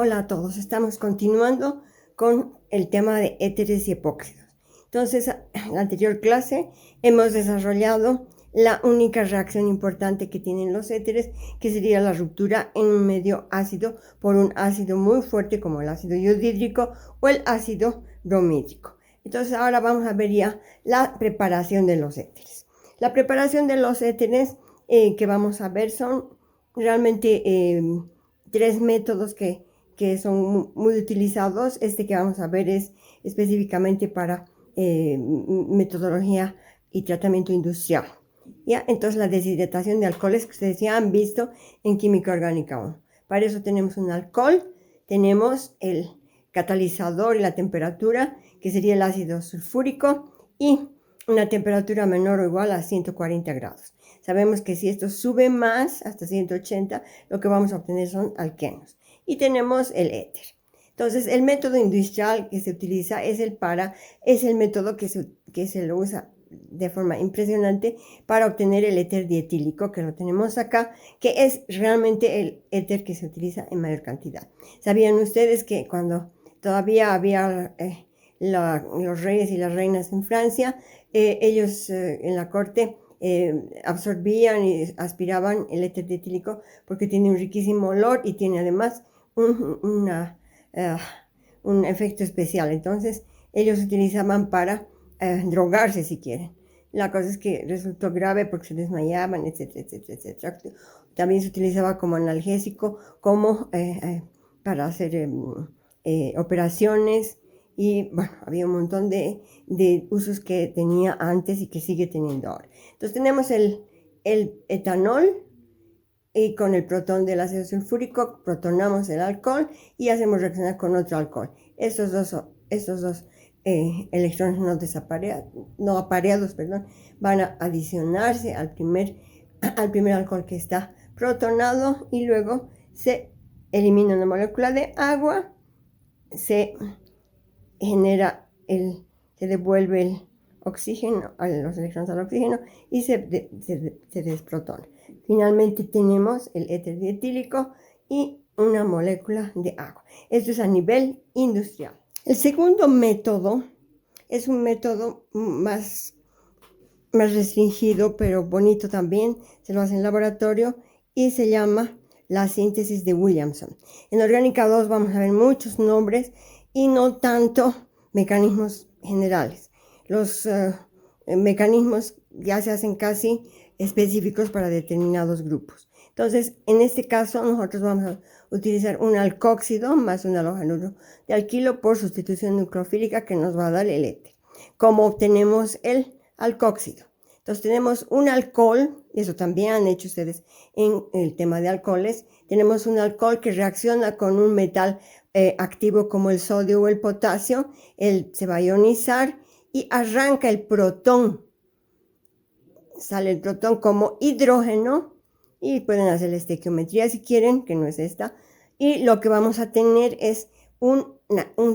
Hola a todos, estamos continuando con el tema de éteres y epóxidos. Entonces, en la anterior clase hemos desarrollado la única reacción importante que tienen los éteres, que sería la ruptura en un medio ácido por un ácido muy fuerte como el ácido iodídrico o el ácido bromídrico. Entonces, ahora vamos a ver ya la preparación de los éteres. La preparación de los éteres que vamos a ver son realmente tres métodos que son muy utilizados. Este que vamos a ver es específicamente para metodología y tratamiento industrial. ¿Ya? Entonces la deshidratación de alcoholes que ustedes ya han visto en química orgánica 1. Para eso tenemos un alcohol, tenemos el catalizador y la temperatura, que sería el ácido sulfúrico, y una temperatura menor o igual a 140 grados. Sabemos que si esto sube más, hasta 180, lo que vamos a obtener son alquenos. Y tenemos el éter. Entonces, el método industrial que se utiliza es el método que se lo usa de forma impresionante para obtener el éter dietílico, que lo tenemos acá, que es realmente el éter que se utiliza en mayor cantidad. ¿Sabían ustedes que cuando todavía había los reyes y las reinas en Francia, ellos en la corte absorbían y aspiraban el éter dietílico porque tiene un riquísimo olor y tiene además un efecto especial? Entonces ellos utilizaban para drogarse si quieren. La cosa es que resultó grave porque se desmayaban, etcétera, etcétera, etcétera. También se utilizaba como analgésico, como para hacer operaciones, y bueno, había un montón de usos que tenía antes y que sigue teniendo ahora. Entonces tenemos el etanol, y con el protón del ácido sulfúrico protonamos el alcohol y hacemos reaccionar con otro alcohol. Estos dos electrones no apareados, van a adicionarse al primer alcohol que está protonado, y luego se elimina una molécula de agua, se devuelve el oxígeno, los electrones al oxígeno, y se desprotona. Finalmente tenemos el éter dietílico y una molécula de agua. Esto es a nivel industrial. El segundo método es un método más restringido, pero bonito también. Se lo hace en laboratorio y se llama la síntesis de Williamson. En Orgánica 2 vamos a ver muchos nombres y no tanto mecanismos generales. Los mecanismos ya se hacen casi específicos para determinados grupos. Entonces, en este caso, nosotros vamos a utilizar un alcóxido más un halogenuro de alquilo por sustitución nucleofílica, que nos va a dar el éter. ¿Cómo obtenemos el alcóxido? Entonces, tenemos un alcohol, y eso también han hecho ustedes en el tema de alcoholes. Tenemos un alcohol que reacciona con un metal activo como el sodio o el potasio. Él se va a ionizar y arranca el protón. Sale el protón como hidrógeno, y pueden hacer la estequiometría si quieren, que no es esta, y lo que vamos a tener es un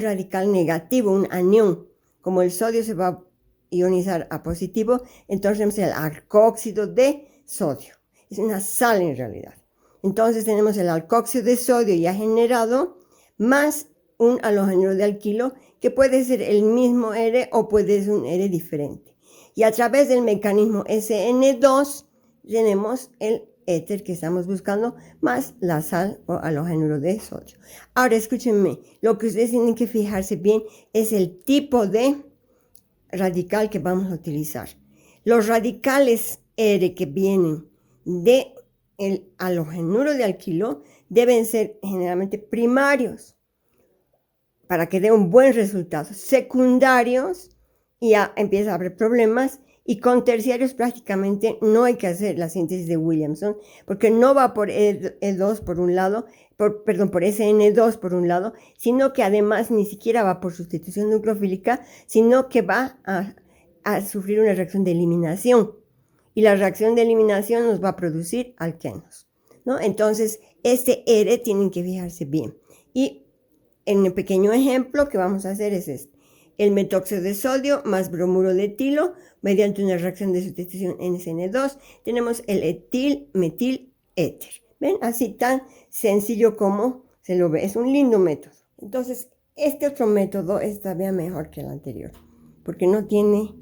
radical negativo, un anión. Como el sodio se va a ionizar a positivo, entonces tenemos el alcóxido de sodio. Es una sal en realidad. Entonces tenemos el alcóxido de sodio ya generado, más un halógeno de alquilo, que puede ser el mismo R o puede ser un R diferente. Y a través del mecanismo SN2 tenemos el éter que estamos buscando, más la sal o halógeno de sodio. Ahora escúchenme, lo que ustedes tienen que fijarse bien es el tipo de radical que vamos a utilizar. Los radicales R que vienen del halógeno de alquilo deben ser generalmente primarios para que dé un buen resultado. Secundarios, y ya empieza a haber problemas, y con terciarios prácticamente no hay que hacer la síntesis de Williamson, porque no va por E2 por un lado, por SN2 por un lado, sino que además ni siquiera va por sustitución nucleofílica, sino que va a sufrir una reacción de eliminación, y la reacción de eliminación nos va a producir alquenos, ¿no? Entonces, este R tienen que fijarse bien. Y en el pequeño ejemplo que vamos a hacer es este: el metóxido de sodio más bromuro de etilo mediante una reacción de sustitución NCN2, tenemos el etil metil éter. ¿Ven? Así tan sencillo como se lo ve, es un lindo método. Entonces, este otro método es todavía mejor que el anterior, porque no tiene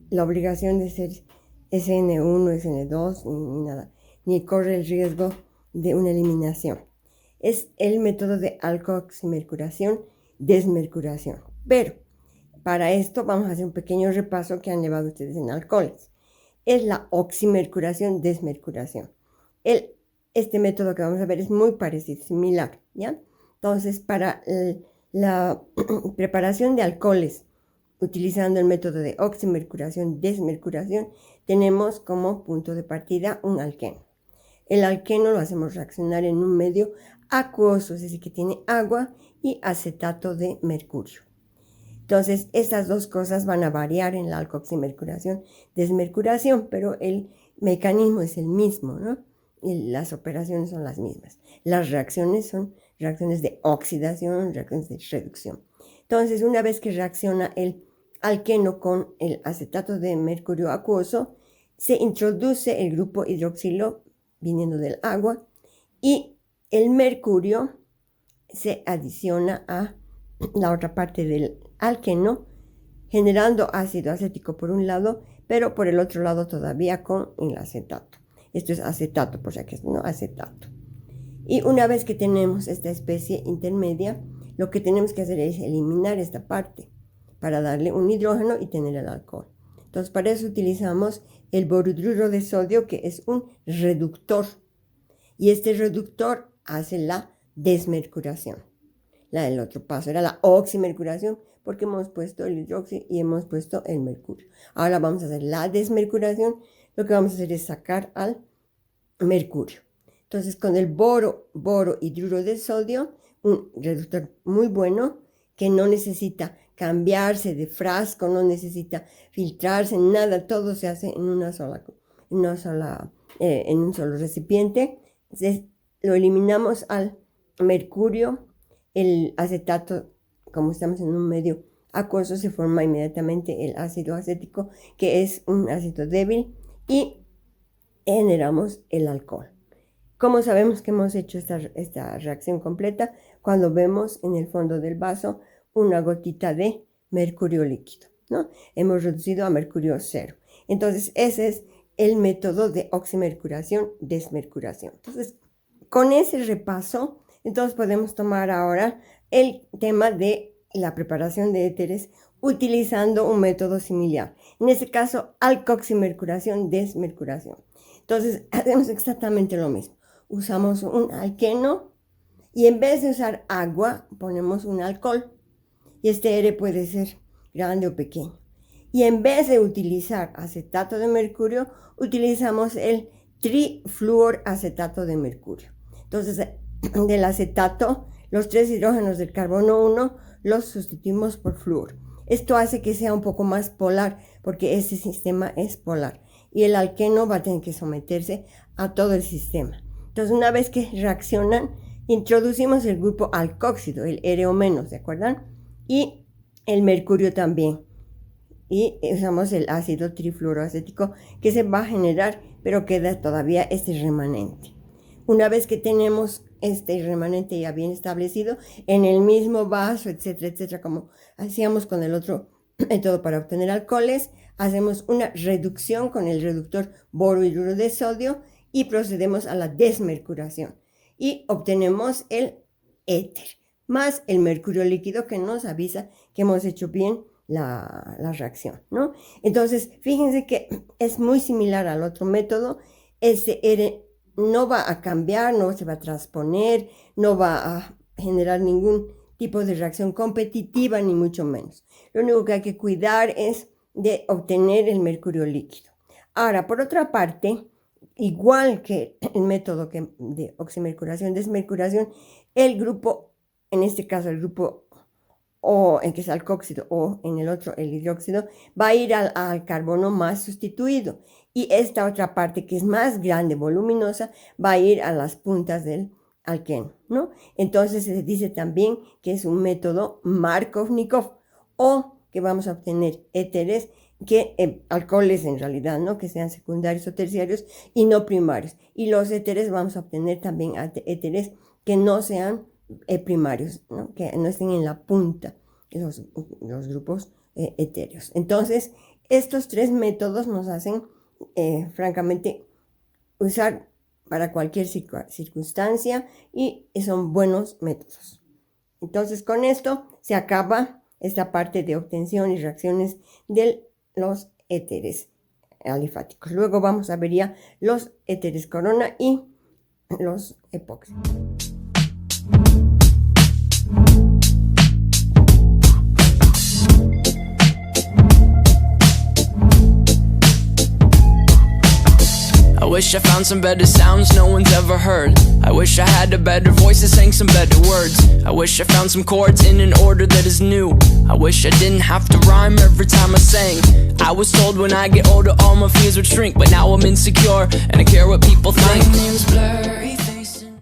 la obligación de ser SN1, SN2, ni nada, ni corre el riesgo de una eliminación. Es el método de alcoximercuración, desmercuración. Pero para esto vamos a hacer un pequeño repaso que han llevado ustedes en alcoholes. Es la oximercuración, desmercuración. Este método que vamos a ver es muy parecido, similar, ¿ya? Entonces, para la preparación de alcoholes utilizando el método de oximercuración, desmercuración, tenemos como punto de partida un alqueno. El alqueno lo hacemos reaccionar en un medio acuoso, es decir, que tiene agua y acetato de mercurio. Entonces, estas dos cosas van a variar en la alcoximercuración, desmercuración, pero el mecanismo es el mismo, ¿no? Y las operaciones son las mismas. Las reacciones son reacciones de oxidación, reacciones de reducción. Entonces, una vez que reacciona el alqueno con el acetato de mercurio acuoso, se introduce el grupo hidroxilo viniendo del agua y el mercurio se adiciona a la otra parte del alqueno, generando ácido acético por un lado, pero por el otro lado todavía con el acetato. Esto es acetato, por si acaso, no acetato. Y una vez que tenemos esta especie intermedia, lo que tenemos que hacer es eliminar esta parte para darle un hidrógeno y tener el alcohol. Entonces, para eso utilizamos el borudruro de sodio, que es un reductor. Y este reductor hace la desmercuración. El otro paso era la oximercuración, porque hemos puesto el hidróxido y hemos puesto el mercurio. Ahora vamos a hacer la desmercuración. Lo que vamos a hacer es sacar al mercurio. Entonces, con el boro hidruro de sodio, un reductor muy bueno que no necesita cambiarse de frasco, no necesita filtrarse, nada, todo se hace en un solo recipiente. Entonces, lo eliminamos al mercurio, el acetato, como estamos en un medio acuoso, se forma inmediatamente el ácido acético, que es un ácido débil, y generamos el alcohol. ¿Cómo sabemos que hemos hecho esta reacción completa? Cuando vemos en el fondo del vaso una gotita de mercurio líquido, ¿no? Hemos reducido a mercurio cero. Entonces, ese es el método de oximercuración, desmercuración. Entonces, con ese repaso, entonces podemos tomar ahora el tema de la preparación de éteres utilizando un método similar. En este caso, alcoximercuración, desmercuración. Entonces, hacemos exactamente lo mismo. Usamos un alqueno y en vez de usar agua, ponemos un alcohol. Y este R puede ser grande o pequeño. Y en vez de utilizar acetato de mercurio, utilizamos el trifluoracetato de mercurio. Entonces, del acetato, los 3 hidrógenos del carbono 1 los sustituimos por flúor. Esto hace que sea un poco más polar, porque este sistema es polar. Y el alqueno va a tener que someterse a todo el sistema. Entonces, una vez que reaccionan, introducimos el grupo alcóxido, el R o menos, ¿de acuerdo? Y el mercurio también. Y usamos el ácido trifluoroacético que se va a generar, pero queda todavía este remanente. Una vez que tenemos este remanente ya bien establecido, en el mismo vaso, etcétera, etcétera, como hacíamos con el otro método para obtener alcoholes, hacemos una reducción con el reductor borohidruro de sodio y procedemos a la desmercuración. Y obtenemos el éter, más el mercurio líquido que nos avisa que hemos hecho bien la reacción, ¿no? Entonces, fíjense que es muy similar al otro método. Ese R no va a cambiar, no se va a transponer, no va a generar ningún tipo de reacción competitiva, ni mucho menos. Lo único que hay que cuidar es de obtener el mercurio líquido. Ahora, por otra parte, igual que el método de oximercuración, desmercuración, el grupo, en este caso el grupo O, en que es alcóxido, o en el otro el hidróxido, va a ir al carbono más sustituido. Y esta otra parte, que es más grande, voluminosa, va a ir a las puntas del alqueno, ¿no? Entonces se dice también que es un método Markov-Nikov, o que vamos a obtener éteres, alcoholes en realidad, ¿no? Que sean secundarios o terciarios y no primarios. Y los éteres vamos a obtener también éteres que no sean primarios, ¿no? Que no estén en la punta los grupos etéreos. Entonces, estos 3 métodos nos hacen, francamente, usar para cualquier circunstancia y son buenos métodos. Entonces, con esto se acaba esta parte de obtención y reacciones de los éteres alifáticos. Luego vamos a ver ya los éteres corona y los epoxi. I wish I found some better sounds no one's ever heard. I wish I had a better voice that sang some better words. I wish I found some chords in an order that is new. I wish I didn't have to rhyme every time I sang. I was told when I get older all my fears would shrink, but now I'm insecure and I care what people think.